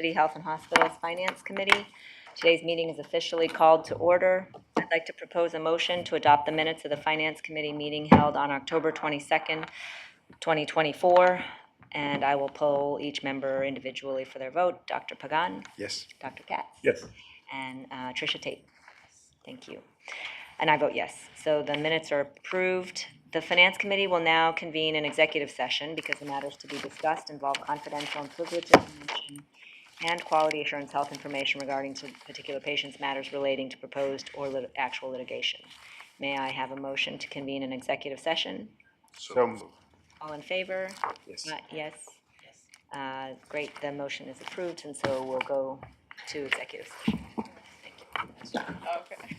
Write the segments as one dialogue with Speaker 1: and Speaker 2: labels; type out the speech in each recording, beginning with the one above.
Speaker 1: City Health and Hospitals Finance Committee. Today's meeting is officially called to order. I'd like to propose a motion to adopt the minutes of the Finance Committee meeting held on October 22nd, 2024, and I will poll each member individually for their vote. Dr. Pagan?
Speaker 2: Yes.
Speaker 1: Dr. Katz?
Speaker 2: Yes.
Speaker 1: And Tricia Tate? Thank you. And I vote yes. So the minutes are approved. The Finance Committee will now convene an executive session because the matters to be discussed involve confidential and privileged information and quality assurance health information regarding to particular patients' matters relating to proposed or actual litigation. May I have a motion to convene an executive session?
Speaker 2: So moved.
Speaker 1: All in favor?
Speaker 2: Yes.
Speaker 1: Yes. Great, the motion is approved, and so we'll go to executive session. Thank you.
Speaker 3: Okay.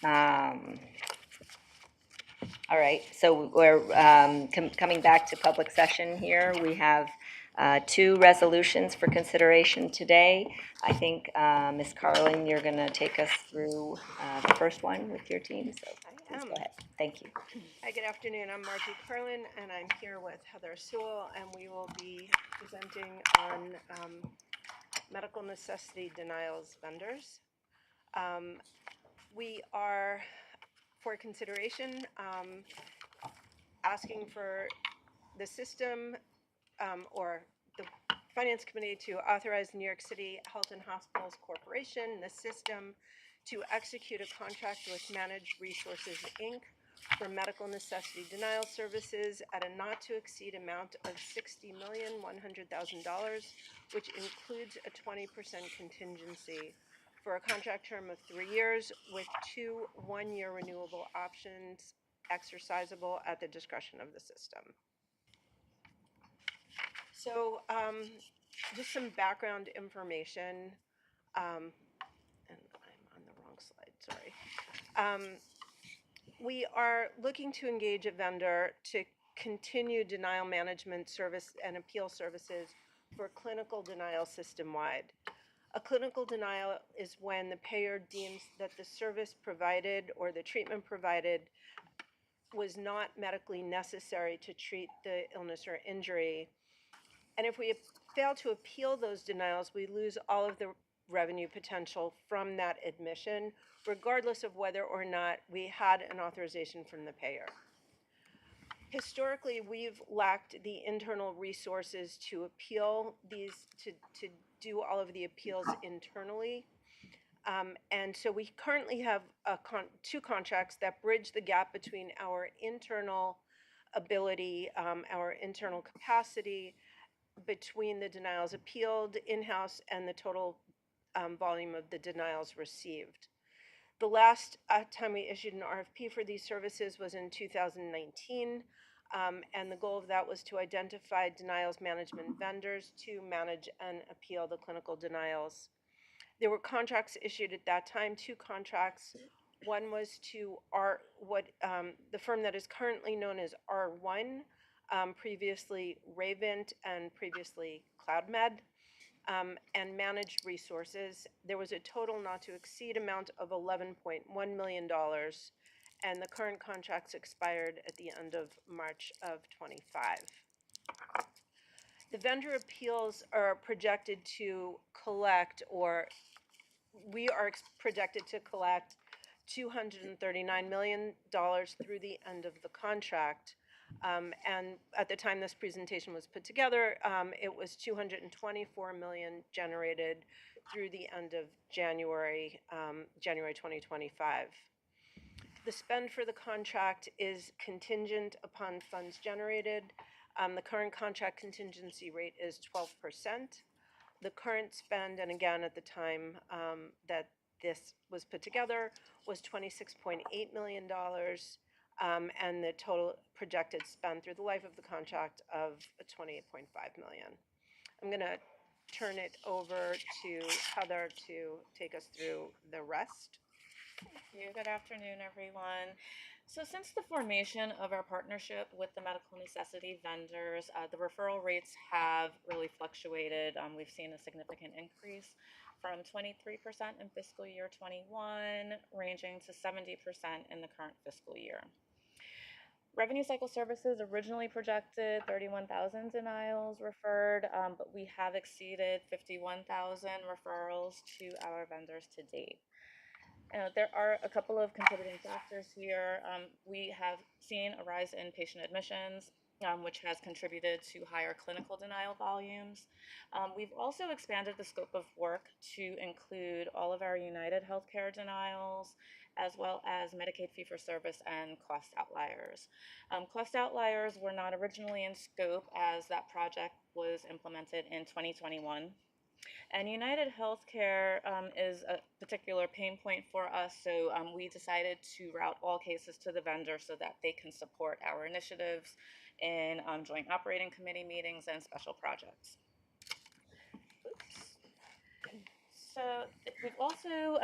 Speaker 1: All right, so we're coming back to public session here. We have two resolutions for consideration today. I think, Ms. Carlin, you're going to take us through the first one with your team, so please go ahead. Thank you.
Speaker 2: Hi, good afternoon. I'm Margie Carlin, and I'm here with Heather Sewell, and we will be presenting on medical necessity denials vendors. We are, for consideration, asking for the system or the Finance Committee to authorize New York City Health and Hospitals Corporation, the system, to execute a contract with Managed Resources, Inc. for medical necessity denial services at a not-to-exceed amount of $60,100,000, which includes a 20% contingency for a contract term of 3 years with 2 one-year renewable options exercisable at the discretion of the system. So just some background information, and I'm on the wrong slide, sorry. We are looking to engage a vendor to continue denial management service and appeal services for clinical denial system-wide. A clinical denial is when the payer deems that the service provided or the treatment provided was not medically necessary to treat the illness or injury. And if we fail to appeal those denials, we lose all of the revenue potential from that admission, regardless of whether or not we had an authorization from the payer. Historically, we've lacked the internal resources to appeal these, to do all of the appeals internally. And so we currently have two contracts that bridge the gap between our internal ability, our internal capacity, between the denials appealed in-house and the total volume of the denials received. The last time we issued an RFP for these services was in 2019, and the goal of that was to identify denials management vendors to manage and appeal the clinical denials. There were contracts issued at that time, two contracts. One was to the firm that is currently known as R1, previously Ravent and previously CloudMed, and Managed Resources. There was a total not to exceed amount of $11.1 million, and the current contracts expired at the end of March of 25. The vendor appeals are projected to collect, or we are projected to collect $239 million through the end of the contract. And at the time this presentation was put together, it was $224 million generated through the end of January 2025. The spend for the contract is contingent upon funds generated. The current contract contingency rate is 12%. The current spend, and again at the time that this was put together, was $26.8 million, and the total projected spend through the life of the contract of $28.5 million. I'm going to turn it over to Heather to take us through the rest.
Speaker 3: Thank you. Good afternoon, everyone. So since the formation of our partnership with the medical necessity vendors, the referral rates have really fluctuated. We've seen a significant increase from 23% in fiscal year 21, ranging to 70% in the current fiscal year. Revenue cycle services originally projected 31,000 denials referred, but we have exceeded 51,000 referrals to our vendors to date. There are a couple of contributing factors here. We have seen a rise in patient admissions, which has contributed to higher clinical denial volumes. We've also expanded the scope of work to include all of our United Healthcare denials, as well as Medicaid fee-for-service and cost outliers. Cost outliers were not originally in scope as that project was implemented in 2021. And United Healthcare is a particular pain point for us, so we decided to route all cases to the vendor so that they can support our initiatives in joint operating committee meetings and special projects. Oops. We've also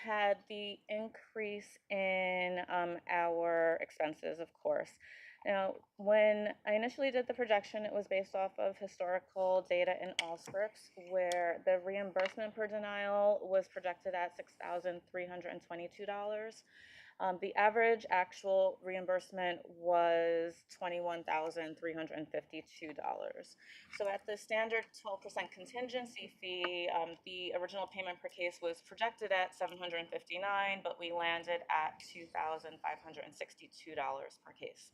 Speaker 3: had the increase in our expenses, of course. Now, when I initially did the projection, it was based off of historical data in Allscripts, where the reimbursement per denial was projected at $6,322. The average actual reimbursement was $21,352. So at the standard 12% contingency fee, the original payment per case was projected at $759, but we landed at $2,562 per case.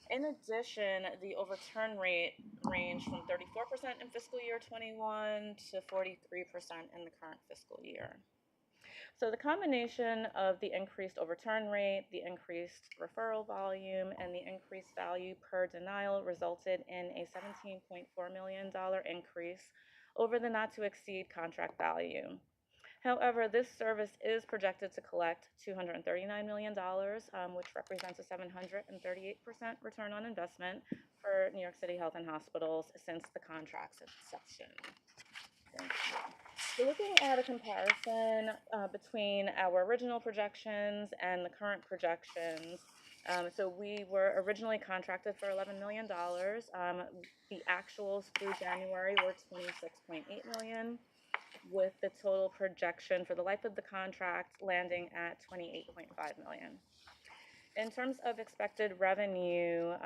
Speaker 3: In addition, the overturn rate ranged from 34% in fiscal year 21 to 43% in the current fiscal year. So the combination of the increased overturn rate, the increased referral volume, and the increased value per denial resulted in a $17.4 million increase over the not to exceed contract value. However, this service is projected to collect $239 million, which represents a 738% return on investment for New York City Health and Hospitals since the contract's inception. Thank you. So looking at a comparison between our original projections and the current projections, so we were originally contracted for $11 million. The actuals through January were $26.8 million, with the total projection for the life of the contract landing at $28.5 million. In terms of expected revenue,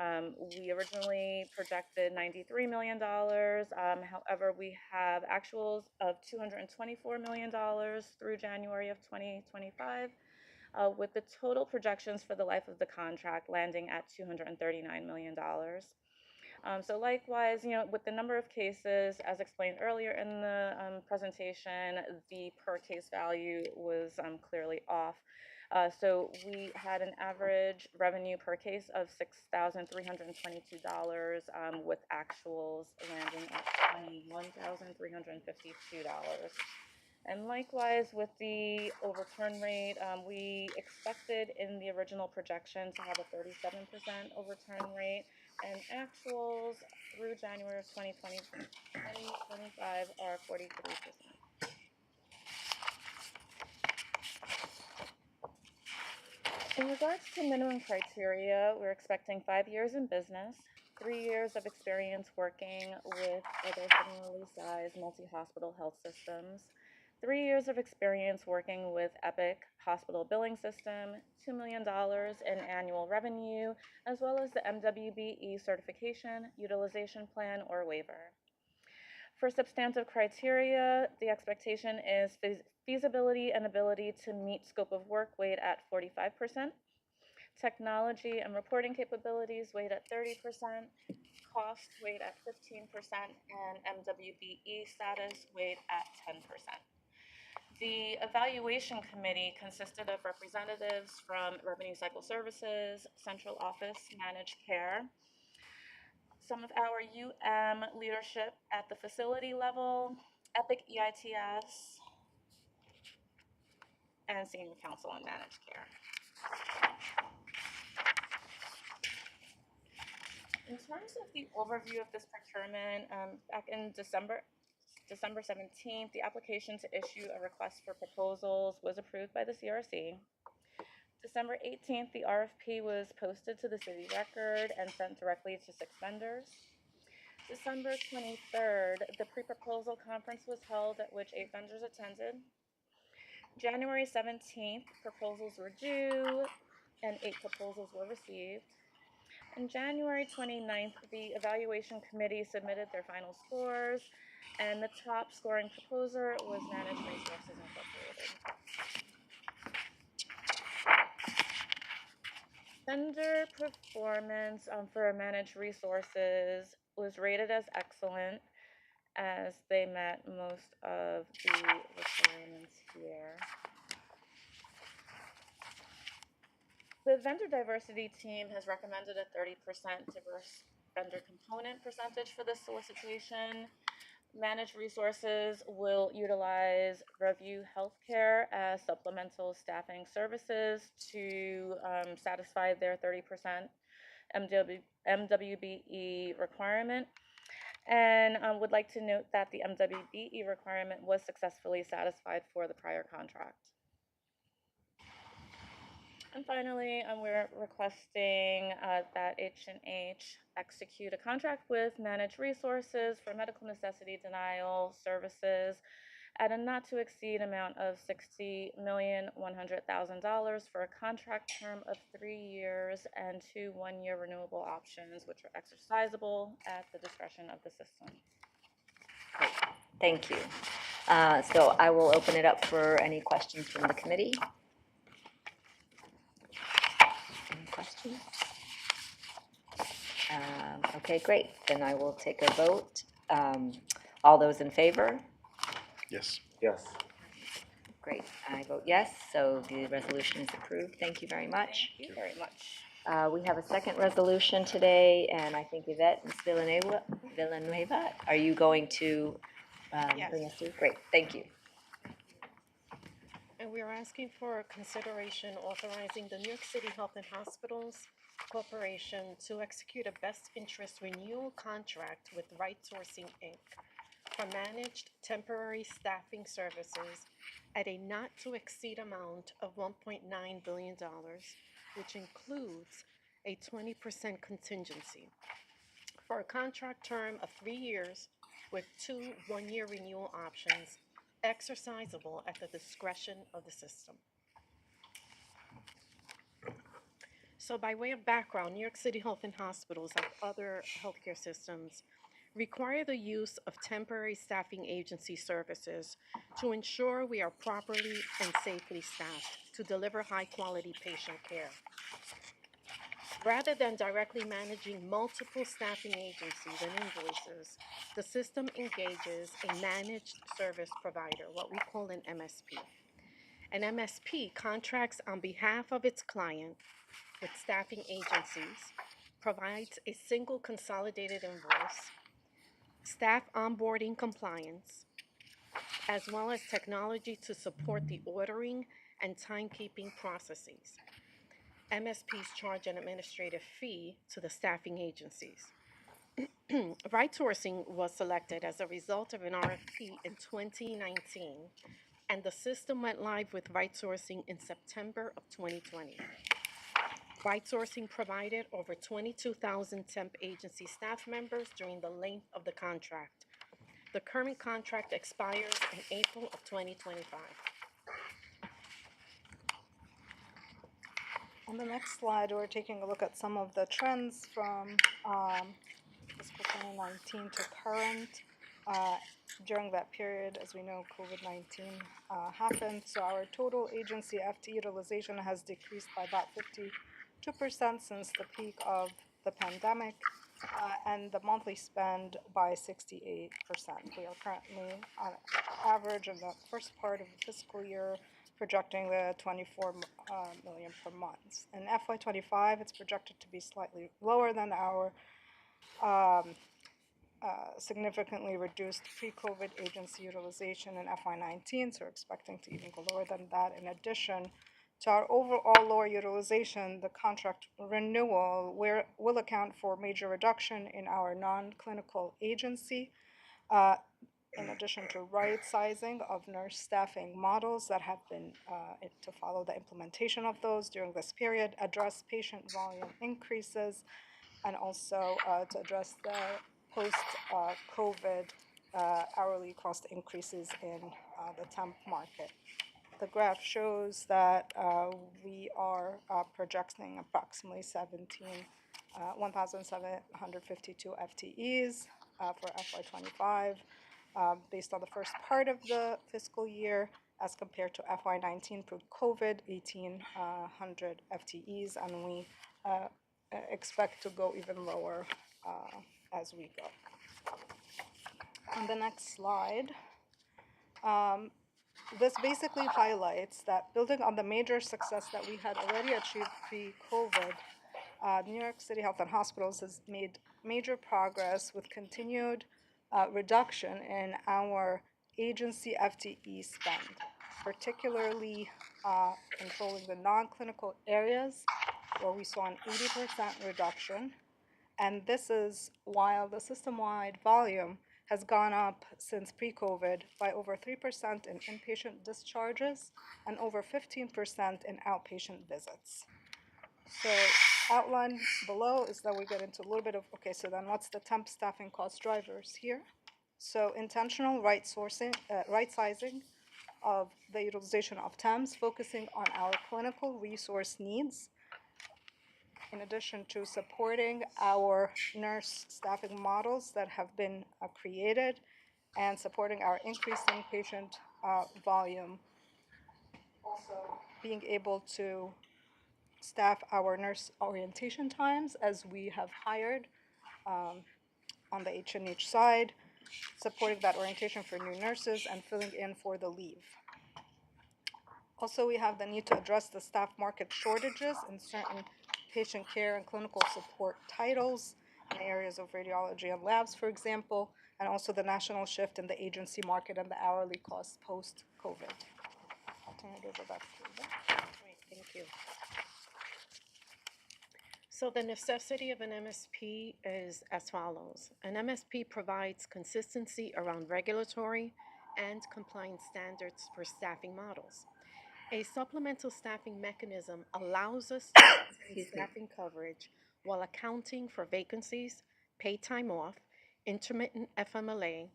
Speaker 3: we originally projected $93 million. However, we have actuals of $224 million through January of 2025, with the total projections for the life of the contract landing at $239 million. So likewise, with the number of cases, as explained earlier in the presentation, the per case value was clearly off. So we had an average revenue per case of $6,322, with actuals landing at $21,352. And likewise, with the overturn rate, we expected in the original projection to have a 37% overturn rate, and actuals through January of 2025 are 43%. In regards to minimum criteria, we're expecting 5 years in business, 3 years of experience working with other similarly sized multi-hospital health systems, 3 years of experience working with Epic Hospital Billing System, $2 million in annual revenue, as well as the MWBE certification, utilization plan, or waiver. For substantive criteria, the expectation is feasibility and ability to meet scope of work weighed at 45%, technology and reporting capabilities weighed at 30%, cost weighed at 15%, and MWBE status weighed at 10%. The evaluation committee consisted of representatives from Revenue Cycle Services, Central Office Managed Care, some of our leadership at the facility level, Epic EITS, and Senior Counsel on Managed Care. In terms of the overview of this procurement, back in December 17th, the application to issue a request for proposals was approved by the CRC. December 18th, the RFP was posted to the city record and sent directly to 6 vendors. December 23rd, the pre-proposal conference was held at which 8 vendors attended. January 17th, proposals were due and 8 proposals were received. On January 29th, the evaluation committee submitted their final scores, and the top scoring proposer was Managed Resources Incorporated. Vendor performance for Managed Resources was rated as excellent, as they met most of the requirements here. The vendor diversity team has recommended a 30% diverse vendor component percentage for this solicitation. Managed Resources will utilize Review Healthcare as supplemental staffing services to satisfy their 30% MWBE requirement. And would like to note that the MWBE requirement was successfully satisfied for the prior contract. And finally, we're requesting that H&H execute a contract with Managed Resources for medical necessity denial services at a not to exceed amount of $60,100,000 for a contract term of 3 years and 2 one-year renewable options, which are exercisable at the discretion of the system.
Speaker 1: Great. Thank you. So I will open it up for any questions from the committee. Any questions? Okay, great. Then I will take a vote. All those in favor?
Speaker 4: Yes.
Speaker 5: Yes.
Speaker 1: Great. I vote yes, so the resolution is approved. Thank you very much.
Speaker 3: Thank you very much.
Speaker 1: We have a second resolution today, and I think Yvette, Ms. Villanueva, are you going to bring us through? Great, thank you.
Speaker 6: And we are asking for consideration authorizing the New York City Health and Hospitals Corporation to execute a best interest renewal contract with Right Sourcing, Inc. for managed temporary staffing services at a not to exceed amount of $1.9 billion, which includes a 20% contingency for a contract term of 3 years with 2 one-year renewal options exercisable at the discretion of the system. So by way of background, New York City Health and Hospitals, like other healthcare systems, require the use of temporary staffing agency services to ensure we are properly and safely staffed to deliver high-quality patient care. Rather than directly managing multiple staffing agencies and invoices, the system engages a managed service provider, what we call an MSP. An MSP contracts on behalf of its client with staffing agencies, provides a single consolidated invoice, staff onboarding compliance, as well as technology to support the ordering and timekeeping processes. MSPs charge an administrative fee to the staffing agencies. Right Sourcing was selected as a result of an RFP in 2019, and the system went live with Right Sourcing in September of 2020. Right Sourcing provided over 22,000 temp agency staff members during the length of the contract. The current contract expires in April of 2025.
Speaker 7: On the next slide, we're taking a look at some of the trends from fiscal 2019 to current. During that period, as we know, COVID-19 happened, so our total agency FTE utilization has decreased by about 52% since the peak of the pandemic, and the monthly spend by 68%. We are currently on average in the first part of the fiscal year projecting the 24 million per month. In FY25, it's projected to be slightly lower than our significantly reduced pre-COVID agency utilization in FY19, so we're expecting to even go lower than that. In addition to our overall lower utilization, the contract renewal will account for major reduction in our non-clinical agency, in addition to right sizing of nurse staffing models that have been to follow the implementation of those during this period, address patient volume increases, and also to address the post-COVID hourly cost increases in the temp market. The graph shows that we are projecting approximately 1,752 FTEs for FY25 based on the first part of the fiscal year as compared to FY19 pre-COVID, 1,800 FTEs, and we expect to go even lower as we go. On the next slide, this basically highlights that building on the major success that we had already achieved pre-COVID, New York City Health and Hospitals has made major progress with continued reduction in our agency FTE spend, particularly controlling the non-clinical areas where we saw an 80% reduction, And this is while the system-wide volume has gone up since pre-COVID by over 3% in inpatient discharges and over 15% in outpatient visits. So outlined below is that we get into a little bit of, okay, so then what's the temp staffing cost drivers here? So intentional right sourcing, right sizing of the utilization of TEMS, focusing on our clinical resource needs, in addition to supporting our nurse staffing models that have been created and supporting our increasing patient volume. Also being able to staff our nurse orientation times as we have hired on the H&H side, supporting that orientation for new nurses and filling in for the leave. Also, we have the need to address the staff market shortages in certain patient care and clinical support titles in the areas of radiology and labs, for example, and also the national shift in the agency market and the hourly costs post-COVID. I'll turn it over back to you.
Speaker 6: Great, thank you. So the necessity of an MSP is as follows. An MSP provides consistency around regulatory and compliance standards for staffing models. A supplemental staffing mechanism allows us to maintain staffing coverage while accounting for vacancies, paid time off, intermittent FMLA,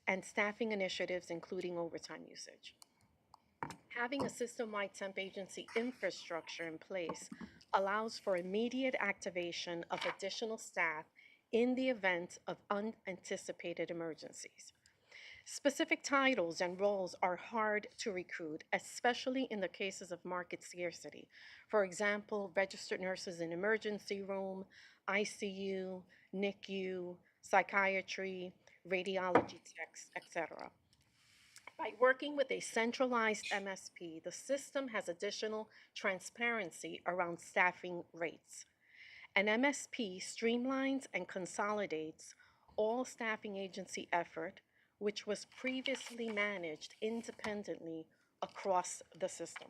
Speaker 6: and staffing initiatives, including overtime usage. Having a system-wide temp agency infrastructure in place allows for immediate activation of additional staff in the event of unanticipated emergencies. Specific titles and roles are hard to recruit, especially in the cases of market scarcity. For example, registered nurses in emergency room, ICU, NICU, psychiatry, radiology techs, etc. By working with a centralized MSP, the system has additional transparency around staffing rates. An MSP streamlines and consolidates all staffing agency effort, which was previously managed independently across the system.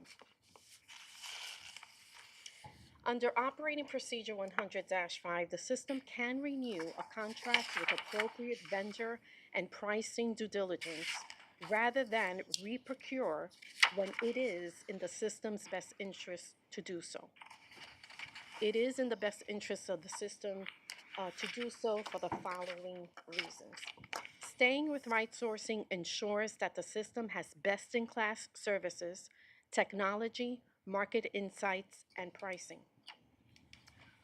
Speaker 6: Under Operating Procedure 100-5, the system can renew a contract with appropriate vendor and pricing due diligence rather than re-procure when it is in the system's best interest to do so. It is in the best interest of the system to do so for the following reasons. Staying with right sourcing ensures that the system has best-in-class services, technology, market insights, and pricing.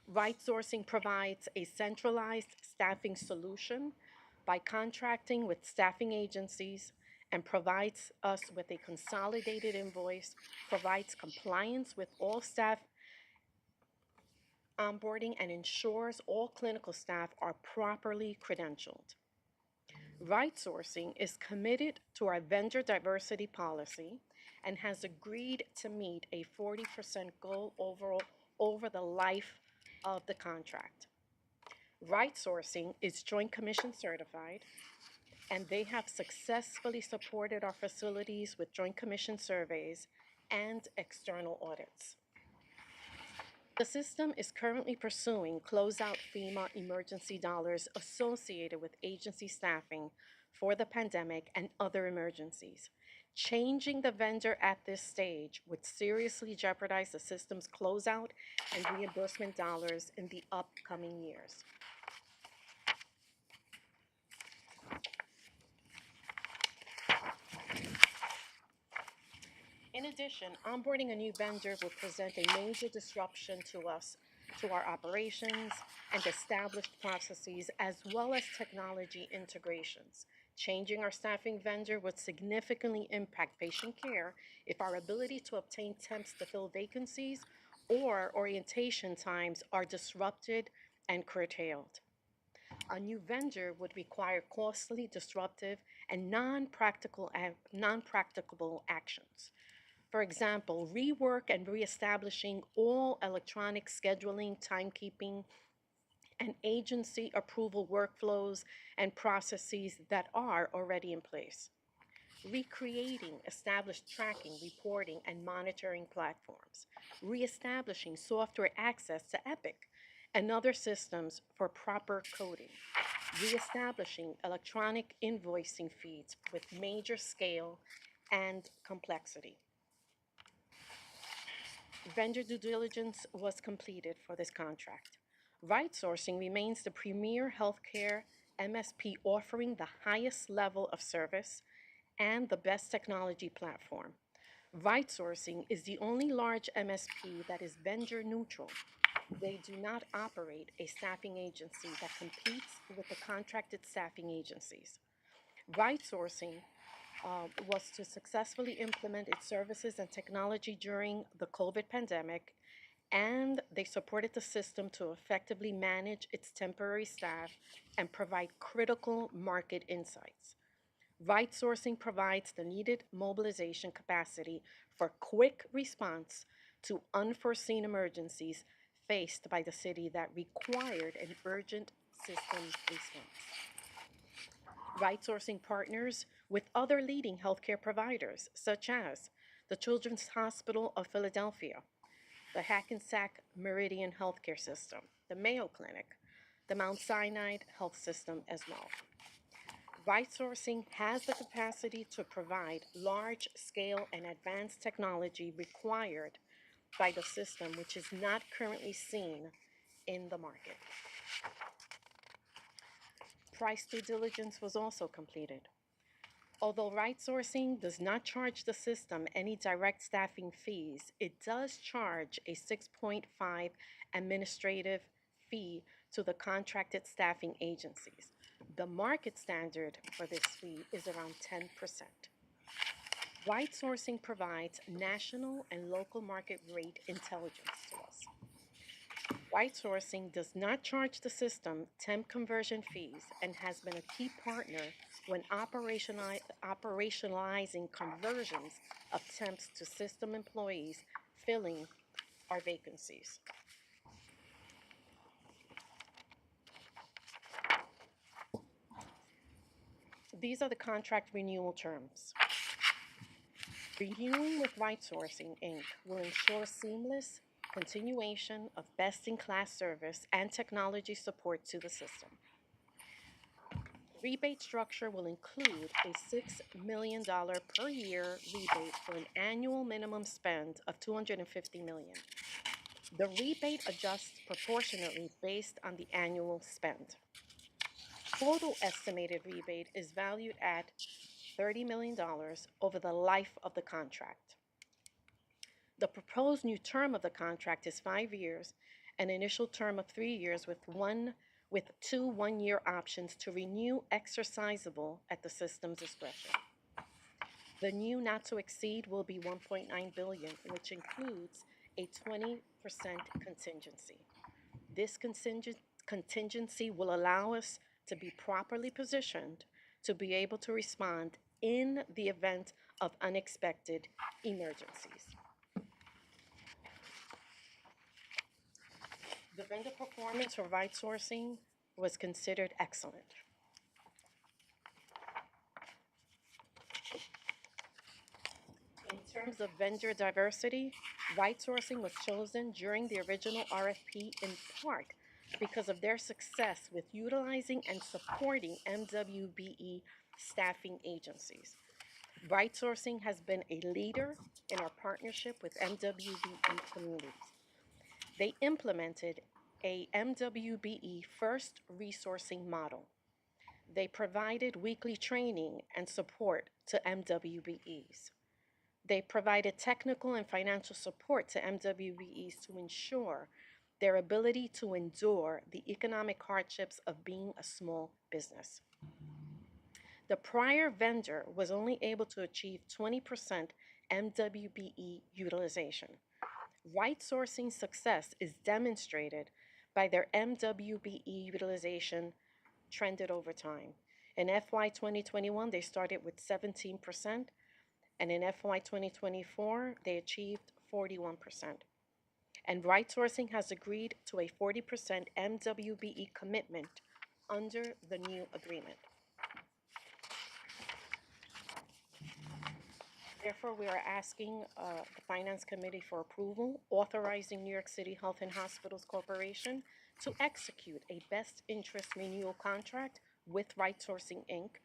Speaker 6: Right sourcing provides a centralized staffing solution by contracting with staffing agencies and provides us with a consolidated invoice, provides compliance with all staff onboarding, and ensures all clinical staff are properly credentialed. Right sourcing is committed to our vendor diversity policy and has agreed to meet a 40% goal overall over the life of the contract. Right sourcing is Joint Commission certified, and they have successfully supported our facilities with Joint Commission surveys and external audits. The system is currently pursuing closeout FEMA emergency dollars associated with agency staffing for the pandemic and other emergencies. Changing the vendor at this stage would seriously jeopardize the system's closeout and reimbursement dollars in the upcoming years. In addition, onboarding a new vendor will present a major disruption to us, to our operations and established processes, as well as technology integrations. Changing our staffing vendor would significantly impact patient care if our ability to obtain temps to fill vacancies or orientation times are disrupted and curtailed. A new vendor would require costly, disruptive, and non-practicable actions. For example, rework and reestablishing all electronic scheduling, timekeeping, and agency approval workflows and processes that are already in place. Recreating established tracking, reporting, and monitoring platforms. Reestablishing software access to Epic and other systems for proper coding, reestablishing electronic invoicing feeds with major scale and complexity. Vendor due diligence was completed for this contract. Right Sourcing remains the premier healthcare MSP offering the highest level of service and the best technology platform. Right Sourcing is the only large MSP that is vendor neutral. They do not operate a staffing agency that competes with the contracted staffing agencies. Right Sourcing was to successfully implement its services and technology during the COVID pandemic, and they supported the system to effectively manage its temporary staff and provide critical market insights. Right Sourcing provides the needed mobilization capacity for quick response to unforeseen emergencies faced by the city that required an urgent system response. Right Sourcing partners with other leading healthcare providers, such as the Children's Hospital of Philadelphia, the Hackensack Meridian Healthcare System, the Mayo Clinic, the Mount Sinai Health System as well. Right Sourcing has the capacity to provide large scale and advanced technology required by the system, which is not currently seen in the market. Price due diligence was also completed. Although Right Sourcing does not charge the system any direct staffing fees, it does charge a 6.5 administrative fee to the contracted staffing agencies. The market standard for this fee is around 10%. Right Sourcing provides national and local market rate intelligence to us. Right Sourcing does not charge the system temp conversion fees and has been a key partner when operationalizing conversions of temps to system employees, filling our vacancies. These are the contract renewal terms. Renewing with Right Sourcing, Inc. will ensure seamless continuation of best-in-class service and technology support to the system. Rebate structure will include a $6 million per year rebate for an annual minimum spend of $250 million. The rebate adjusts proportionately based on the annual spend. Total estimated rebate is valued at $30 million over the life of the contract. The proposed new term of the contract is 5 years, an initial term of 3 years with two one-year options to renew exercisable at the system's discretion. The new not to exceed will be $1.9 billion, which includes a 20% contingency. This contingency will allow us to be properly positioned to be able to respond in the event of unexpected emergencies. The vendor performance for Right Sourcing was considered excellent. In terms of vendor diversity, Right Sourcing was chosen during the original RFP in part because of their success with utilizing and supporting MWBE staffing agencies. Right Sourcing has been a leader in our partnership with MWBE communities. They implemented a MWBE first resourcing model. They provided weekly training and support to MWBEs. They provided technical and financial support to MWBEs to ensure their ability to endure the economic hardships of being a small business. The prior vendor was only able to achieve 20% MWBE utilization. Right Sourcing success is demonstrated by their MWBE utilization trended over time. In FY 2021, they started with 17%, and in FY 2024, they achieved 41%. And Right Sourcing has agreed to a 40% MWBE commitment under the new agreement. Therefore, we are asking the Finance Committee for approval, authorizing New York City Health and Hospitals Corporation to execute a best interest renewal contract with Right Sourcing Inc.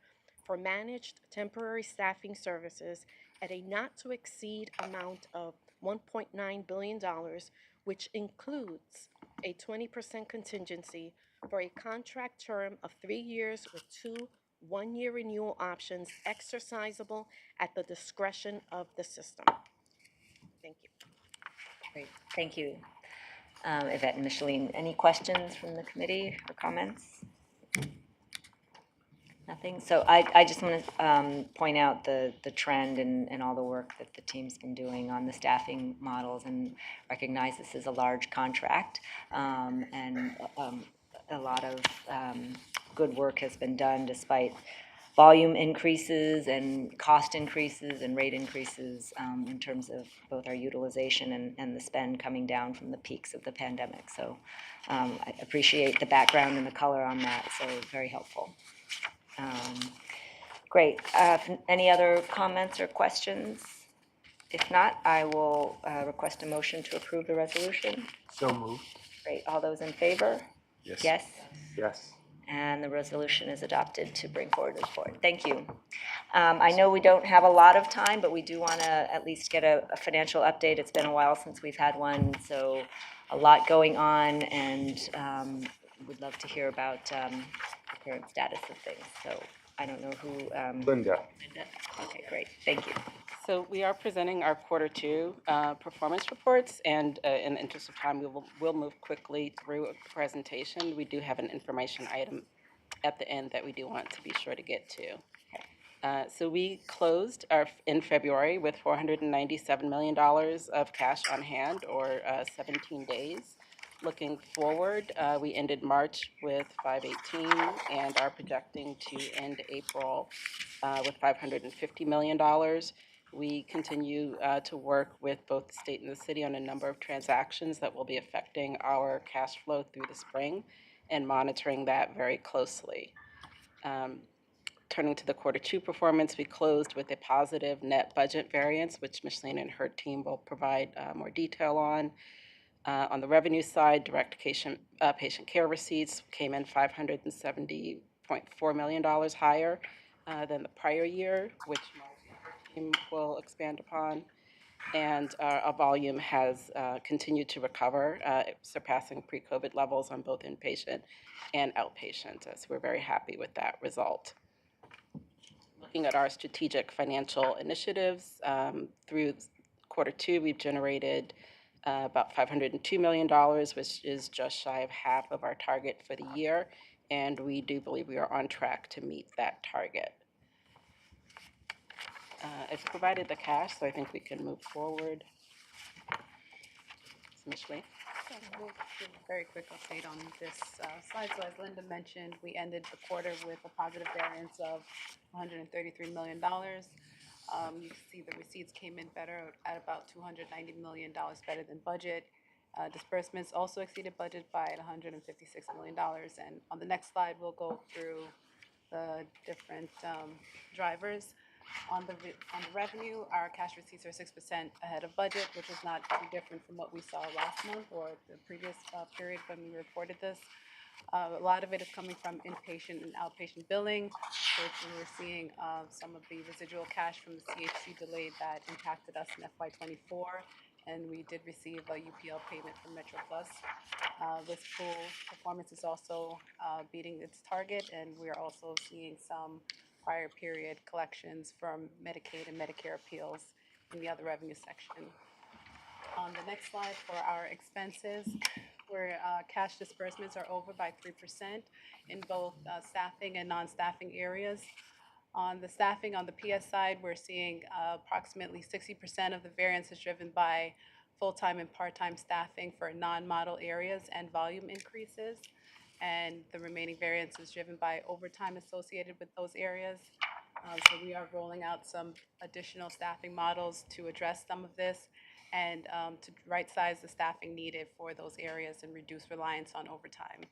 Speaker 6: for managed temporary staffing services at a not to exceed amount of $1.9 billion, which includes a 20% contingency for a contract term of 3 years with 2 one-year renewal options exercisable at the discretion of the system. Thank you.
Speaker 1: Great, thank you. Yvette and Micheline, any questions from the committee or comments? Nothing? So I just want to point out the trend and all the work that the team's been doing on the staffing models and recognize this is a large contract. And a lot of good work has been done despite volume increases and cost increases and rate increases in terms of both our utilization and the spend coming down from the peaks of the pandemic. So I appreciate the background and the color on that, so very helpful. Great. Any other comments or questions? If not, I will request a motion to approve the resolution.
Speaker 4: So moved.
Speaker 1: Great. All those in favor?
Speaker 4: Yes.
Speaker 1: Yes?
Speaker 4: Yes.
Speaker 1: And the resolution is adopted to bring forward to the board. Thank you. I know we don't have a lot of time, but we do want to at least get a financial update. It's been a while since we've had one, so a lot going on, and would love to hear about the current status of things. So I don't know who.
Speaker 4: Linda.
Speaker 1: Linda? Okay, great. Thank you.
Speaker 5: So we are presenting our Q2 performance reports, and in the interest of time, we'll move quickly through a presentation. We do have an information item at the end that we do want to be sure to get to. So we closed in February with $497 million of cash on hand, or 17 days. Looking forward, we ended March with 518 and are projecting to end April with $550 million. We continue to work with both the state and the city on a number of transactions that will be affecting our cash flow through the spring and monitoring that very closely. Turning to the Q2 performance, we closed with a positive net budget variance, which Micheline and her team will provide more detail on. On the revenue side, direct patient care receipts came in $570.4 million higher than the prior year, which my team will expand upon. And our volume has continued to recover, surpassing pre-COVID levels on both inpatient and outpatient. So we're very happy with that result. Looking at our strategic financial initiatives, through Q2, we've generated about $502 million, which is just shy of half of our target for the year, and we do believe we are on track to meet that target. I've provided the cash, so I think we can move forward. Micheline?
Speaker 8: We'll give a very quick update on this slide. So as Linda mentioned, we ended the quarter with a positive variance of $133 million. You can see the receipts came in better at about $290 million better than budget. Disbursements also exceeded budget by $156 million. And on the next slide, we'll go through the different drivers. On the revenue, our cash receipts are 6% ahead of budget, which is not too different from what we saw last month or the previous period when we reported this. A lot of it is coming from inpatient and outpatient billing, which we're seeing some of the residual cash from the CHC delay that impacted us in FY24, and we did receive a UPL payment from MetroPlus. This pool performance is also beating its target, and we are also seeing some prior period collections from Medicaid and Medicare appeals in the other revenue section. On the next slide, for our expenses, where cash disbursements are over by 3% in both staffing and non-staffing areas. On the staffing, on the PS side, we're seeing approximately 60% of the variance is driven by full-time and part-time staffing for non-model areas and volume increases. And the remaining variance is driven by overtime associated with those areas. So we are rolling out some additional staffing models to address some of this and to right-size the staffing needed for those areas and reduce reliance on overtime.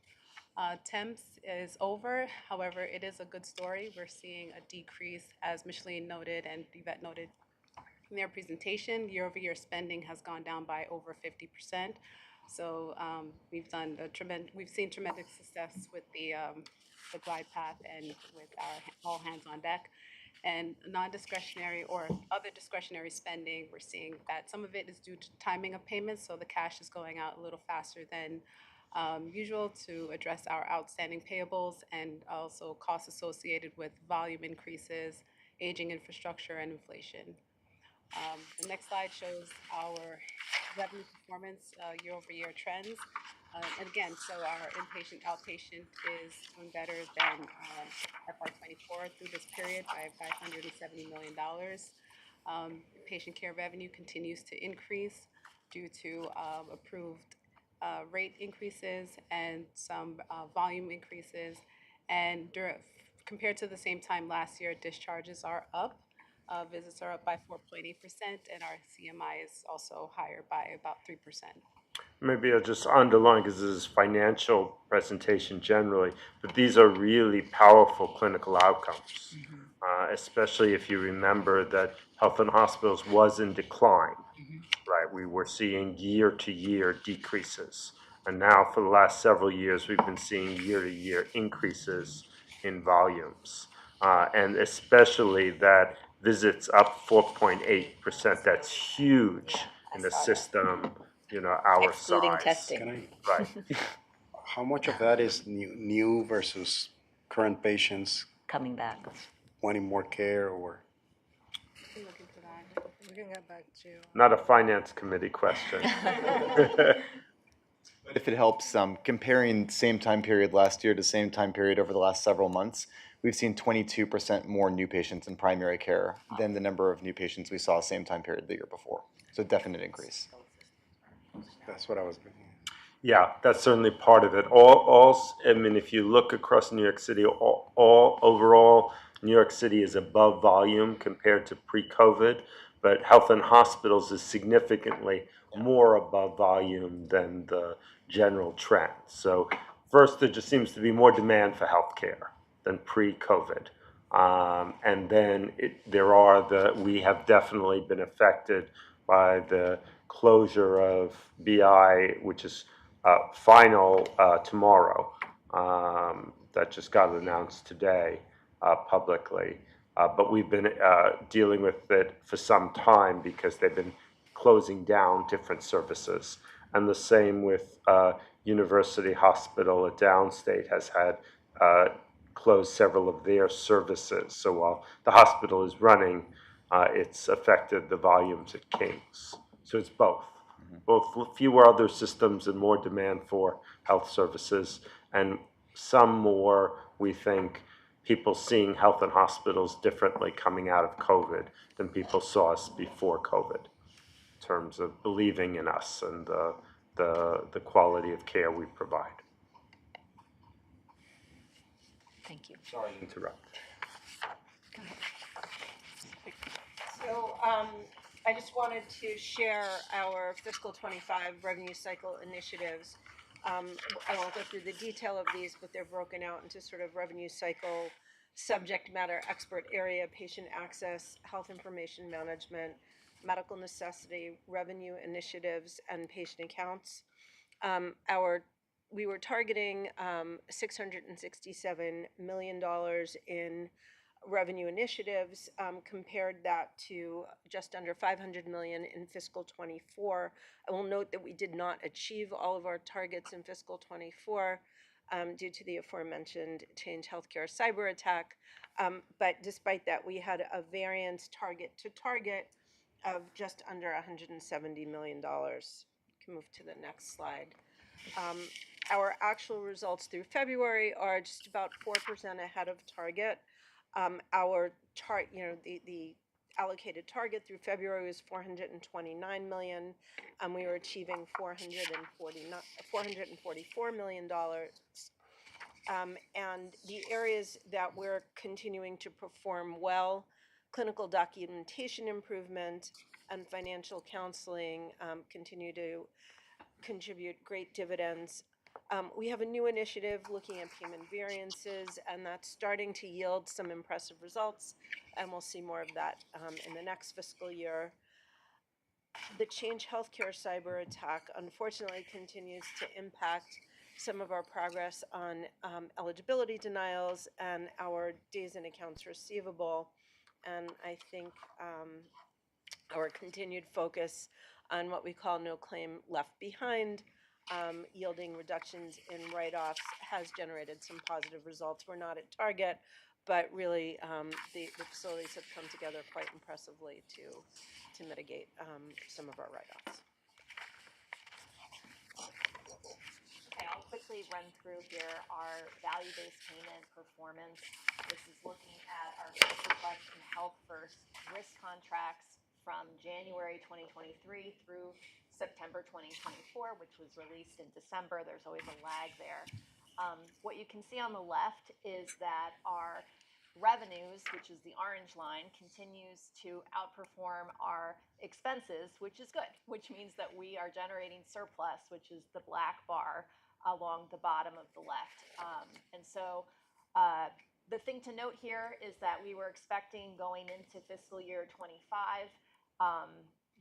Speaker 8: Temps is over. However, it is a good story. We're seeing a decrease, as Micheline noted and Yvette noted in their presentation. Year-over-year spending has gone down by over 50%. So we've seen tremendous success with the glide path and with our all hands on deck. And non-discretionary or other discretionary spending, we're seeing that some of it is due to timing of payments, so the cash is going out a little faster than usual to address our outstanding payables and also costs associated with volume increases, aging infrastructure, and inflation. The next slide shows our revenue performance year-over-year trends. And again, so our inpatient, outpatient is doing better than FY24 through this period by $570 million. Patient care revenue continues to increase due to approved rate increases and some volume increases. And compared to the same time last year, discharges are up. Visits are up by 4.8%, and our CMI is also higher by about 3%.
Speaker 4: Maybe I'll just underline, because this is financial presentation generally, but these are really powerful clinical outcomes, especially if you remember that Health and Hospitals was in decline, right? We were seeing year-to-year decreases, and now for the last several years, we've been seeing year-to-year increases in volumes, and especially that visits up 4.8%. That's huge in the system, our
Speaker 1: Excluding
Speaker 4: size.
Speaker 1: testing.
Speaker 9: Can I,
Speaker 4: Right.
Speaker 9: how much of that is new versus current patients
Speaker 1: Coming back.
Speaker 9: wanting more care or?
Speaker 8: We can look into that.
Speaker 7: We can get back to you.
Speaker 4: Not a finance committee question.
Speaker 10: If it helps, comparing same time period last year to same time period over the last several months, we've seen 22% more new patients in primary care than the number of new patients we saw same time period the year before. So definite increase.
Speaker 9: That's what I was thinking.
Speaker 4: Yeah, that's certainly part of it. I mean, if you look across New York City, overall, New York City is above volume compared to pre-COVID, but Health and Hospitals is significantly more above volume than the general trend. So first, there just seems to be more demand for healthcare than pre-COVID. And then we have definitely been affected by the closure of BI, which is final tomorrow. That just got announced today publicly. But we've been dealing with it for some time because they've been closing down different services. And the same with University Hospital at Downstate has had closed several of their services. So while the hospital is running, it's affected the volumes at King's. So it's both. Both fewer other systems and more demand for health services, and some more, we think, people seeing Health and Hospitals differently coming out of COVID than people saw us before COVID, in terms of believing in us and the quality of care we provide.
Speaker 1: Thank you.
Speaker 4: Sorry to interrupt.
Speaker 2: So I just wanted to share our fiscal 25 revenue cycle initiatives. I won't go through the detail of these, but they're broken out into sort of revenue cycle, subject matter expert area, patient access, health information management, medical necessity, revenue initiatives, and patient accounts. We were targeting $667 million in revenue initiatives, compared that to just under $500 million in fiscal 24. I will note that we did not achieve all of our targets in fiscal 24 due to the aforementioned Change Healthcare cyber attack. But despite that, we had a variance target to target of just under $170 million. Can move to the next slide. Our actual results through February are just about 4% ahead of target. The allocated target through February was $429 million. We were achieving $444 million. And the areas that we're continuing to perform well, clinical documentation improvement and financial counseling, continue to contribute great dividends. We have a new initiative looking at payment variances, and that's starting to yield some impressive results, and we'll see more of that in the next fiscal year. the Change Healthcare cyber attack unfortunately continues to impact some of our progress on eligibility denials and our days in accounts receivable. And I think our continued focus on what we call no claim left behind, yielding reductions in write-offs, has generated some positive results. We're not at target, but really the facilities have come together quite impressively to mitigate some of our write-offs.
Speaker 1: Okay, I'll quickly run through here our value-based payment performance. This is looking at our MetroPlus and Health First risk contracts from January 2023 through September 2024, which was released in December. There's always a lag there. What you can see on the left is that our revenues, which is the orange line, continues to outperform our expenses, which is good, which means that we are generating surplus, which is the black bar along the bottom of the left. And so the thing to note here is that we were expecting going into fiscal year 25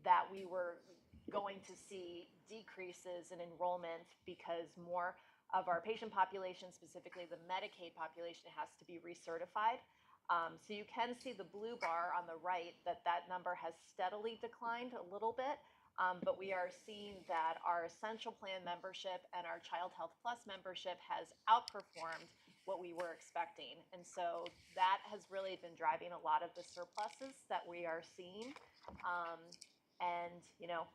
Speaker 1: that we were going to see decreases in enrollment because more of our patient population, specifically the Medicaid population, has to be recertified. So you can see the blue bar on the right that number has steadily declined a little bit, but we are seeing that our Essential Plan membership and our Child Health Plus membership has outperformed what we were expecting. And so that has really been driving a lot of the surpluses that we are seeing. And, you know,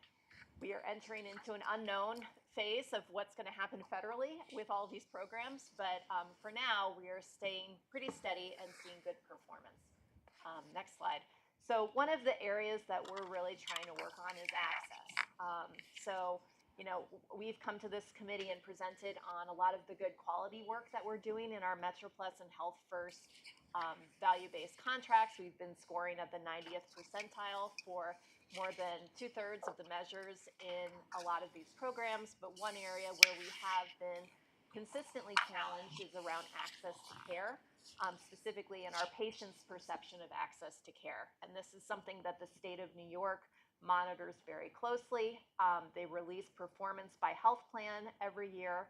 Speaker 1: we are entering into an unknown phase of what's going to happen federally with all these programs, but for now, we are staying pretty steady and seeing good performance. Next slide. So one of the areas that we're really trying to work on is access. So, you know, we've come to this committee and presented on a lot of the good quality work that we're doing in our MetroPlus and Health First value-based contracts. We've been scoring at the 90th percentile for more than 2/3 of the measures in a lot of these programs, but one area where we have been consistently challenged is around access to care, specifically in our patients' perception of access to care. And this is something that the state of New York monitors very closely. They release performance by health plan every year.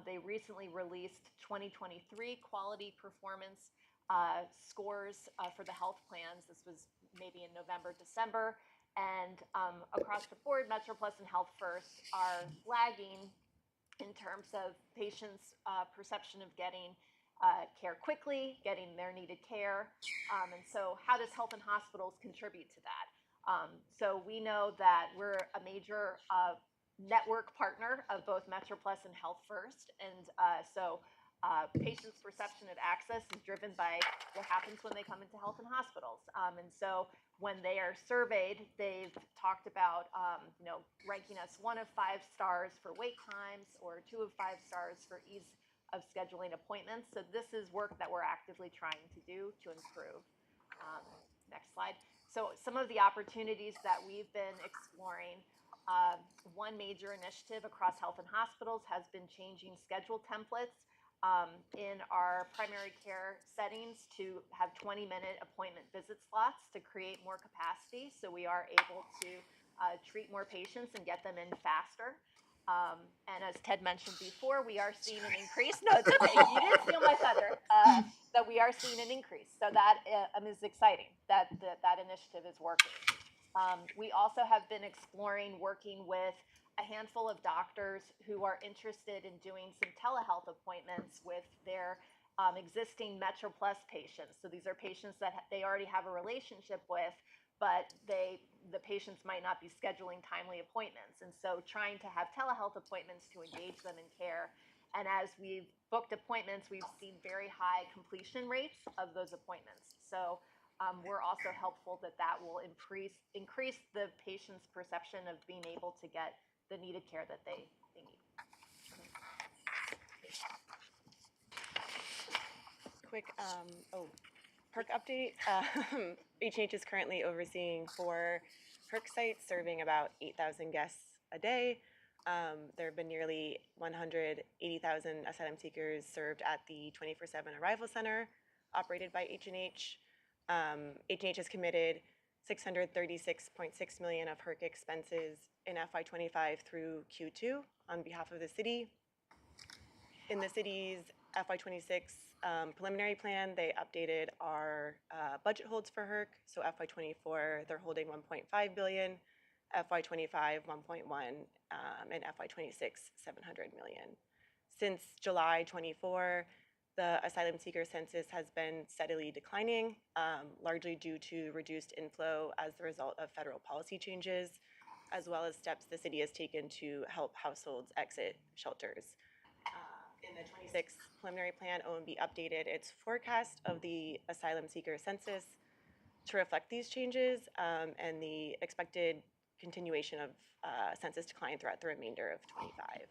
Speaker 1: They recently released 2023 quality performance scores for the health plans. This was maybe in November, December. And across the board, MetroPlus and Health First are lagging in terms of patients' perception of getting care quickly, getting their needed care. And so how does Health and Hospitals contribute to that? So we know that we're a major network partner of both MetroPlus and Health First. And so patients' perception of access is driven by what happens when they come into Health and Hospitals. And so when they are surveyed, they've talked about, you know, ranking us 1 of 5 stars for wait times or 2 of 5 stars for ease of scheduling appointments. So this is work that we're actively trying to do to improve. Next slide. So some of the opportunities that we've been exploring, one major initiative across Health and Hospitals has been changing schedule templates in our primary care settings to have 20-minute appointment visit slots to create more capacity so we are able to treat more patients and get them in faster. And as Ted mentioned before, we are seeing an increase. No, it's okay. You didn't steal my thunder. That we are seeing an increase. So that is exciting that initiative is working. We also have been exploring working with a handful of doctors who are interested in doing some telehealth appointments with their existing MetroPlus patients. So these are patients that they already have a relationship with, but the patients might not be scheduling timely appointments. And so trying to have telehealth appointments to engage them in care. And as we've booked appointments, we've seen very high completion rates of those appointments. So we're also hopeful that will increase the patient's perception of being able to get the needed care that they need.
Speaker 11: Quick perk update. H&H is currently overseeing 4 perk sites serving about 8,000 guests a day. There have been nearly 180,000 asylum seekers served at the 24/7 Arrival Center operated by H&H. H&H is committed 636.6 million of HERC expenses in FY25 through Q2 on behalf of the city. In the city's FY26 preliminary plan, they updated our budget holds for HERC. So FY24, they're holding 1.5 billion, FY25, 1.1, and FY26, 700 million. Since July 24, the asylum seeker census has been steadily declining, largely due to reduced inflow as the result of federal policy changes, as well as steps the city has taken to help households exit shelters. In the 26 preliminary plan, OMB updated its forecast of the asylum seeker census to reflect these changes and the expected continuation of census decline throughout the remainder of 25.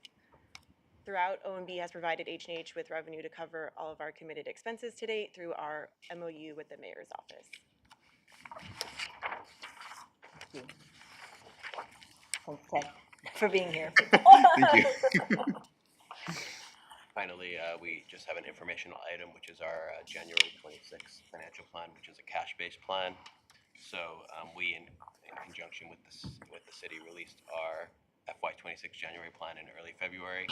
Speaker 11: Throughout, OMB has provided H&H with revenue to cover all of our committed expenses to date through our MOU with the mayor's office.
Speaker 1: Okay, for being here.
Speaker 10: Thank you.
Speaker 12: Finally, we just have an informational item, which is our January 26th financial plan, which is a cash-based plan. So we, in conjunction with the city, released our FY26 January plan in early February.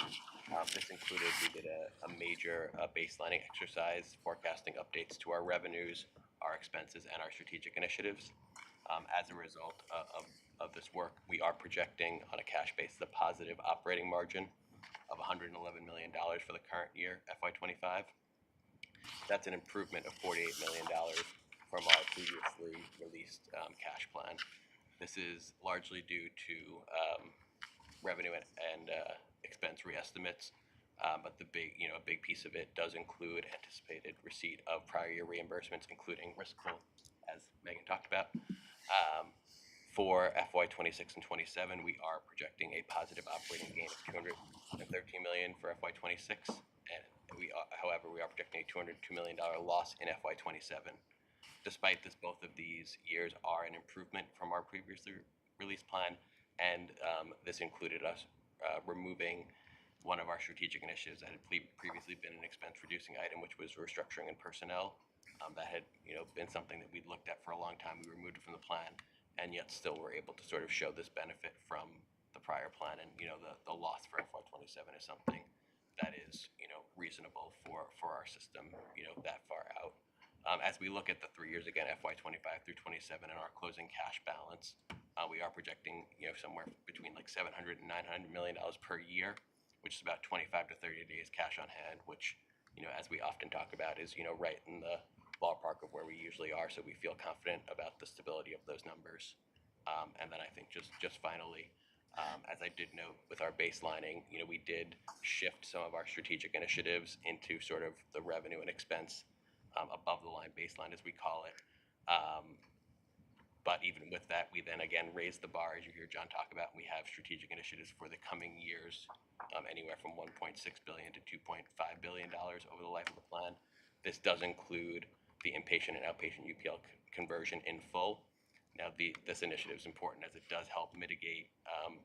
Speaker 12: This included, we did a major baselining exercise, forecasting updates to our revenues, our expenses, and our strategic initiatives. As a result of this work, we are projecting on a cash basis a positive operating margin of $111 million for the current year, FY25. That's an improvement of $48 million from our previously released cash plan. This is largely due to revenue and expense reestimates, but a big piece of it does include anticipated receipt of prior year reimbursements, including risk pool, as Megan talked about. For FY26 and 27, we are projecting a positive operating gain of $213 million for FY26, and however, we are projecting a $202 million loss in FY27. Despite this, both of these years are an improvement from our previously released plan, and this included us removing one of our strategic initiatives that had previously been an expense-reducing item, which was restructuring and personnel. That had been something that we'd looked at for a long time. We removed it from the plan, and yet still were able to sort of show this benefit from the prior plan. And the loss for FY27 is something that is reasonable for our system that far out. As we look at the 3 years again, FY25 through 27, and our closing cash balance, we are projecting somewhere between like $700 and $900 million per year, which is about 25 to 30 days cash on hand, which as we often talk about is right in the ballpark of where we usually are. So we feel confident about the stability of those numbers. And then I think just finally, as I did note with our baselining, we did shift some of our strategic initiatives into sort of the revenue and expense above the line baseline, as we call it. But even with that, we then again raised the bar, as you hear John talk about. We have strategic initiatives for the coming years, anywhere from $1.6 billion to $2.5 billion over the life of the plan. This does include the inpatient and outpatient UPL conversion in full. Now, this initiative is important as it does help mitigate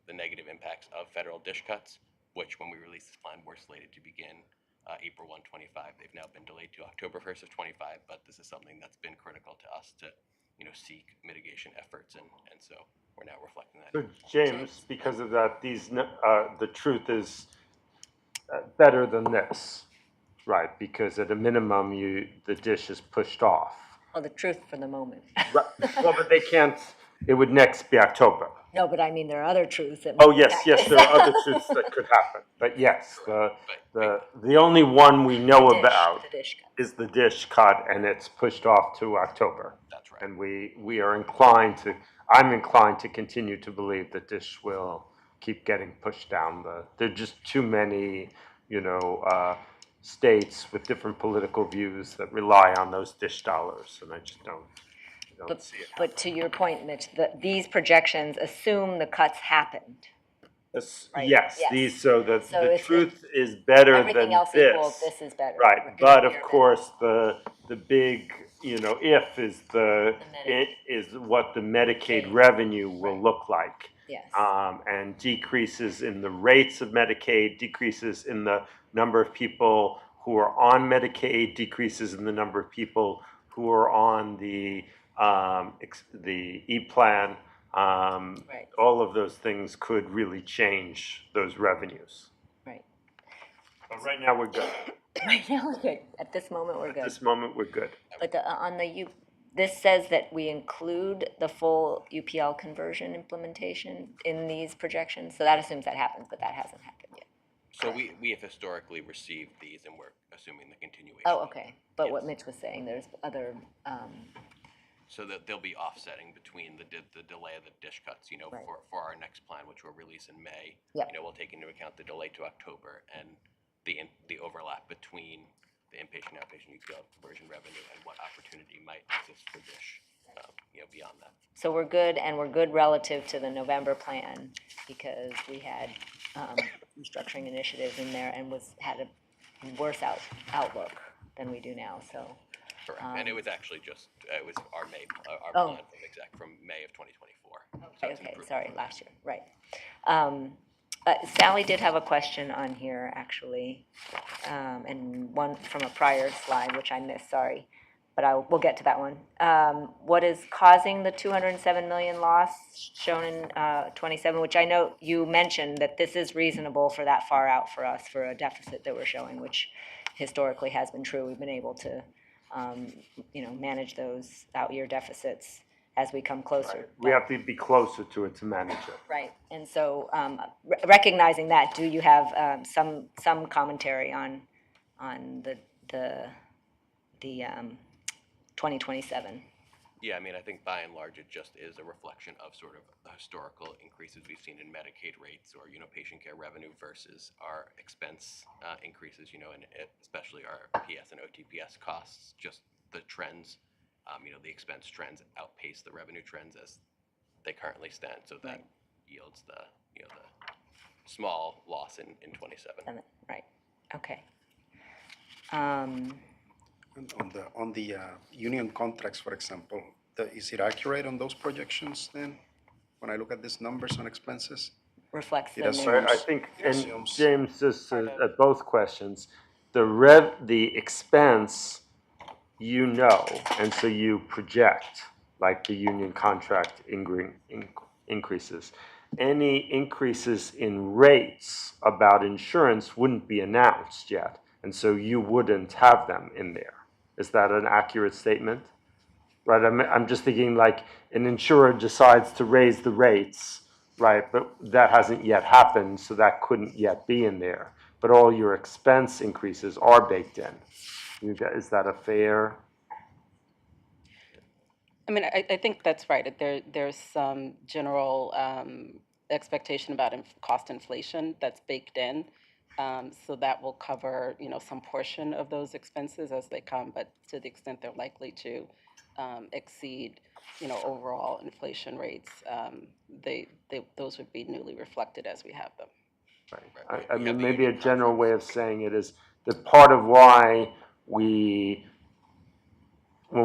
Speaker 12: the negative impacts of federal DSH cuts, which when we released this plan were slated to begin April 1, 25. They've now been delayed to October 1st of 25, but this is something that's been critical to us to seek mitigation efforts, and so we're now reflecting that.
Speaker 4: So James, because of that, the truth is better than this, right? Because at a minimum, the dish is pushed off.
Speaker 1: Well, the truth for the moment.
Speaker 4: Right. Well, but they can't. It would next be October.
Speaker 1: No, but I mean, there are other truths that.
Speaker 4: Oh yes, there are other truths that could happen. But yes, the only one we know about is the dish cut, and it's pushed off to October.
Speaker 12: That's right.
Speaker 4: And we are inclined to. I'm inclined to continue to believe that dish will keep getting pushed down. There are just too many, states with different political views that rely on those dish dollars, and I just don't see it.
Speaker 1: But to your point, Mitch, these projections assume the cuts happened. Right.
Speaker 4: Yes,
Speaker 1: Yes.
Speaker 4: So the
Speaker 1: it's
Speaker 4: truth is better than
Speaker 1: Everything else
Speaker 4: this.
Speaker 1: equal, this is better.
Speaker 4: Right, but of course, the big, if is is what the Medicaid revenue will look like.
Speaker 1: Yes.
Speaker 4: And decreases in the rates of Medicaid, decreases in the number of people who are on Medicaid, decreases in the number of people who are on the the E-Plan,
Speaker 1: Right.
Speaker 4: all of those things could really change those revenues.
Speaker 1: Right.
Speaker 4: But right now, we're good.
Speaker 1: Right now, we're good. At this moment, we're
Speaker 4: At
Speaker 1: good.
Speaker 4: this moment, we're good.
Speaker 1: But on the this says that we include the full UPL conversion implementation in these projections, so that assumes that happens, but that hasn't happened yet.
Speaker 12: So we have historically received these, and we're assuming the continuation.
Speaker 1: Oh, okay. But what
Speaker 12: Yes.
Speaker 1: Mitch was saying, there's other,
Speaker 12: So that they'll be offsetting between the delay of the dish cuts, you know,
Speaker 1: Right.
Speaker 12: for our next plan, which we'll release in May.
Speaker 1: Yep.
Speaker 12: You know, we'll take into account the delay to October and the overlap between the inpatient, outpatient UPL conversion revenue and what opportunity might exist for dish, you know, beyond that.
Speaker 1: so we're good, and we're good relative to the November plan, because we had restructuring initiatives in there and had a worse outlook than we do now, so.
Speaker 12: Correct. And it was actually just, it was our
Speaker 1: Oh.
Speaker 12: plan from exec from May of 2024. So it's
Speaker 1: Okay,
Speaker 12: improved
Speaker 1: sorry,
Speaker 12: from
Speaker 1: last
Speaker 12: that.
Speaker 1: year, right. Sally did have a question on here, actually, and one from a prior slide, which I missed, sorry, but we'll get to that one. What is causing the 207 million loss shown in 27, which I know you mentioned that this is reasonable for that far out for us, for a deficit that we're showing, which historically has been true. We've been able to, manage those out-year deficits as we come closer.
Speaker 4: We have to be closer to it to manage it.
Speaker 1: Right, and so recognizing that, do you have some commentary on the 2027?
Speaker 12: Yeah, I mean, I think by and large, it just is a reflection of sort of the historical increases we've seen in Medicaid rates or, you know, patient care revenue versus our expense increases, you know, and especially our PS and OTPS costs, just the trends, the expense trends outpace the revenue trends as they currently stand. So that yields the small loss in 27.
Speaker 1: Right, okay.
Speaker 9: And on the union contracts, for example, is it accurate on those projections then? When I look at these numbers on expenses?
Speaker 1: Reflects the
Speaker 9: It
Speaker 1: new.
Speaker 9: assumes-
Speaker 4: I think,
Speaker 9: It
Speaker 4: and
Speaker 9: assumes
Speaker 4: James, just
Speaker 8: part of-
Speaker 4: at both questions, the expense, and so you project, like the union contract increases. Any increases in rates about insurance wouldn't be announced yet, and so you wouldn't have them in there. Is that an accurate statement? Right, I'm just thinking like an insurer decides to raise the rates, right, but that hasn't yet happened, so that couldn't yet be in there. But all your expense increases are baked in. Is that a fair?
Speaker 5: I mean, I think that's right. There's some general expectation about cost inflation that's baked in. So that will cover, some portion of those expenses as they come, but to the extent they're likely to exceed, overall inflation rates, those would be newly reflected as we have them.
Speaker 4: Right. I
Speaker 12: We have
Speaker 4: mean,
Speaker 12: the
Speaker 4: maybe a
Speaker 12: union
Speaker 4: general way of
Speaker 12: contracts.
Speaker 4: saying it is that part of why when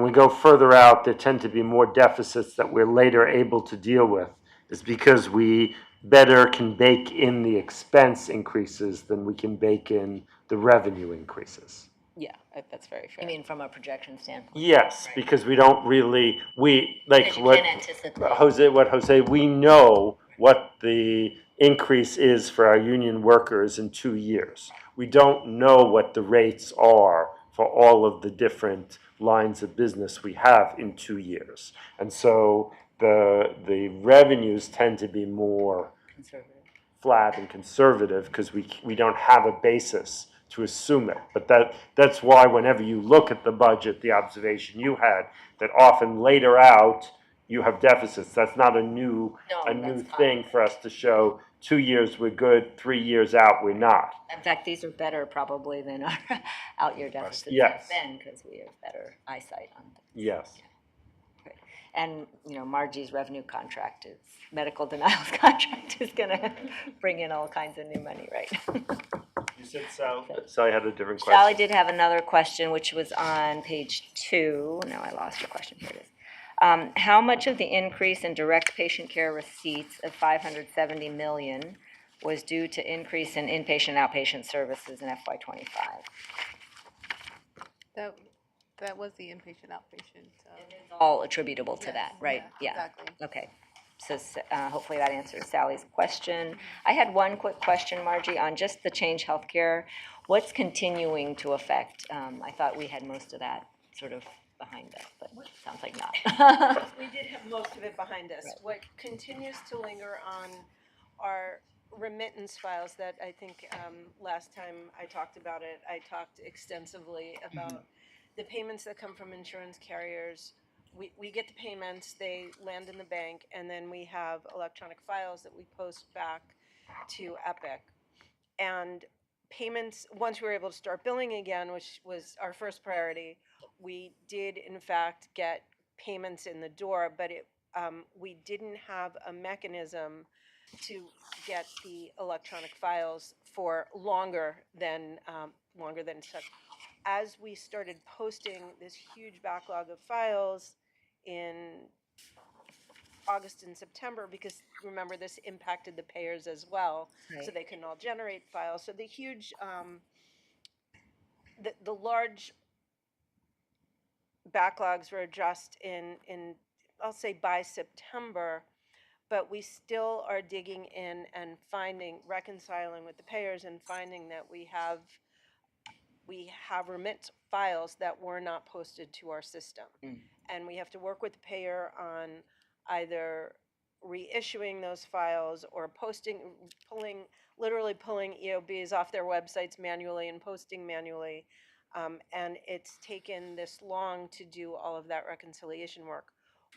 Speaker 4: we go further out, there tend to be more deficits that we're later able to deal with, is because we better can bake in the expense increases than we can bake in the revenue increases.
Speaker 5: Yeah, that's very fair.
Speaker 1: You mean from a projection standpoint?
Speaker 4: Yes, because we don't really,
Speaker 1: Because you
Speaker 4: what
Speaker 1: can't anticipate.
Speaker 4: Jose, we know what the increase is for our union workers in 2 years. We don't know what the rates are for all of the different lines of business we have in 2 years. And so the revenues tend to be more
Speaker 1: Conservative.
Speaker 4: flat and conservative because we don't have a basis to assume it. But that's why whenever you look at the budget, the observation you had, that often later out you have deficits. That's not a new
Speaker 1: that's
Speaker 4: thing for us to show 2 years we're good, 3 years out we're not.
Speaker 1: In fact, these are better probably than our out-year deficits
Speaker 4: Yes.
Speaker 1: have been, because we have better eyesight on things.
Speaker 4: Yes.
Speaker 1: And, Margie's revenue contract medical denials contract is gonna bring in all kinds of new money, right?
Speaker 4: You said Sally had a different question.
Speaker 1: Sally did have another question, which was on page 2. Now I lost her question. Here it is. How much of the increase in direct patient care receipts of $570 million was due to increase in inpatient and outpatient services in FY25?
Speaker 8: That was the inpatient, outpatient.
Speaker 1: All attributable to
Speaker 8: Yes,
Speaker 1: that, right? Yeah.
Speaker 8: Exactly.
Speaker 1: Okay, so hopefully that answers Sally's question. I had one quick question, Margie, on just the Change Healthcare. What's continuing to affect? I thought we had most of that sort of behind us, but sounds like not.
Speaker 2: We did have most of it behind us.
Speaker 1: Right.
Speaker 2: What continues to linger on are remittance files that I think last time I talked about it, I talked extensively about the payments that come from insurance carriers. We get the payments, they land in the bank, and then we have electronic files that we post back to Epic. And payments, once we were able to start billing again, which was our first priority, we did in fact get payments in the door, but we didn't have a mechanism to get the electronic files for longer than such. As we started posting this huge backlog of files in August and September, because remember, this impacted the payers as well, so
Speaker 1: Right.
Speaker 2: they couldn't all generate files. So the huge, the large backlogs were addressed in I'll say by September, but we still are digging in and reconciling with the payers and finding that we have remit files that were not posted to our system. And we have to work with the payer on either reissuing those files or literally pulling EOBs off their websites manually and posting manually. And it's taken this long to do all of that reconciliation work.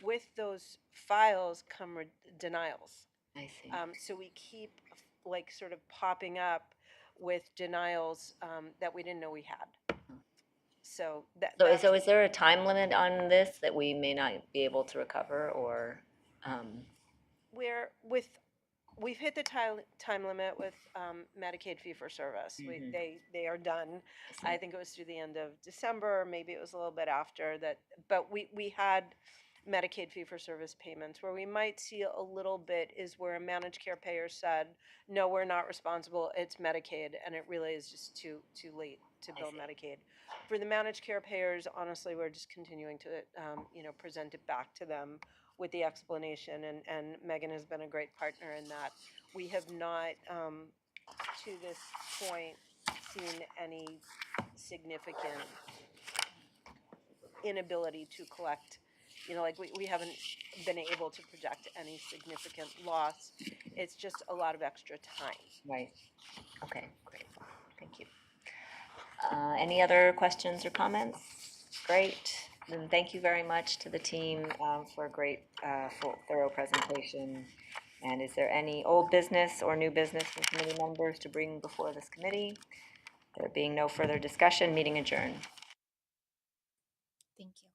Speaker 2: With those files come denials.
Speaker 1: I see.
Speaker 2: So we keep like sort of popping up with denials that we didn't know we had. So that's
Speaker 1: So is there a time limit on this that we may not be able to recover, or?
Speaker 2: we've hit the time limit with Medicaid fee-for-service. They are done. I think it was through the end of December, maybe it was a little bit after that, but we had Medicaid fee-for-service payments. Where we might see a little bit is where a managed care payer said, no, we're not responsible, it's Medicaid, and it really is just too late to bill Medicaid. For the managed care payers, honestly, we're just continuing to present it back to them with the explanation, and Megan has been a great partner in that. We have not, to this point, seen any significant inability to collect. We haven't been able to project any significant loss. It's just a lot of extra time.
Speaker 1: Right. Okay, great. Thank you. Any other questions or comments? Great. Then thank you very much to the team for a great, full, thorough presentation. And is there any old business or new business from committee members to bring before this committee? There being no further discussion, meeting adjourned.
Speaker 13: Thank you.